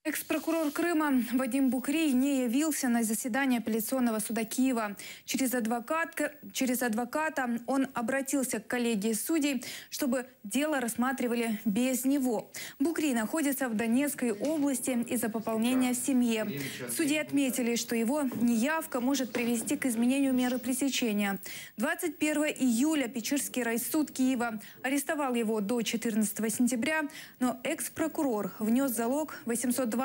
Экс-прокурор Крыма Вадим Букрий не явился на заседание апелляционного суда Киева. Через адвоката он обратился к коллегии судей, чтобы дело рассматривали без него. Букрий находится в Донецкой области из-за пополнения в семье. Судьи отметили, что его неявка может привести к изменению меры пресечения. 21 июля Печерский райсуд Киева арестовал его до 14 сентября, но экс-прокурор внес залог 826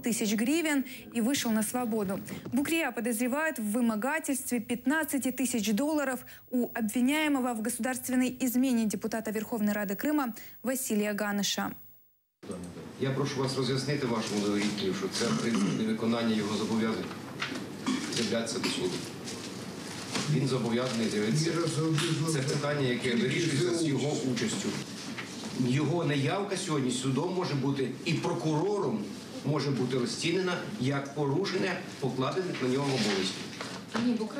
тысяч гривен и вышел на свободу. Букрия подозревают в вымогательстве 15 тысяч долларов у обвиняемого в государственной измене депутата Верховной Рады Крыма Василия Ганыша. Я прошу вас роз'яснити вашому довірителю, що це принцип невиконання його зобов'язань з'являтися до суду. Він зобов'язаний з'явитися. Це питання, яке вирішується з його участю. Його неявка сьогодні судом може бути і прокурором може бути розцінена як порушення покладених на нього обов'язків.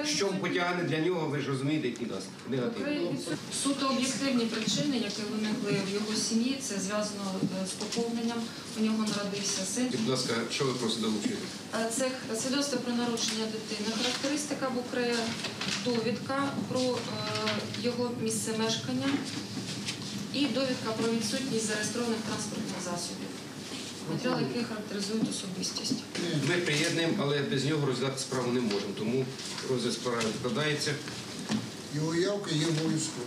Що потягне для нього, ви ж розумієте, який дасть негативно. Суто об'єктивні причини, які виникли в його сім'ї, це зв'язано з поповненням. У нього народився син. Будь ласка, що ви просите долучити? Це свідоцтво про народження дитини, характеристика Букрия, довідка про його місце мешкання і довідка про відсутність зареєстрованих транспортних засобів. Матеріали, які характеризують особистість. Ми приєднуємо, але без нього розглядати справу не можемо, тому розгляд справи відкладається. Його явка є обов'язково.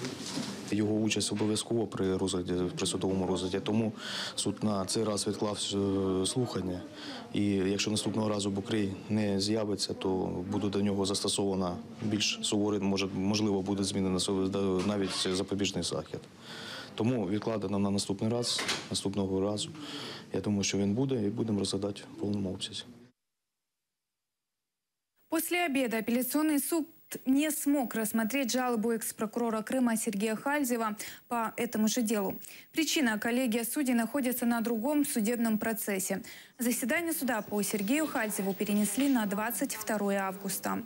Його участь обов'язково при судовому розгляді, тому суд на цей раз відклав слухання. І якщо наступного разу Букрий не з'явиться, то буде до нього застосовано більш суворий, можливо, буде змінено навіть запобіжний захід. Тому відкладено на наступний раз, наступного разу. Я думаю, что он будет, и будем разглядать в полном обсяге. После обеда апелляционный суд не смог рассмотреть жалобу экс-прокурора Крыма Сергея Хальзева по этому же делу. Причина – коллегия судей находится на другом судебном процессе. Заседание суда по Сергею Хальзеву перенесли на 22 августа.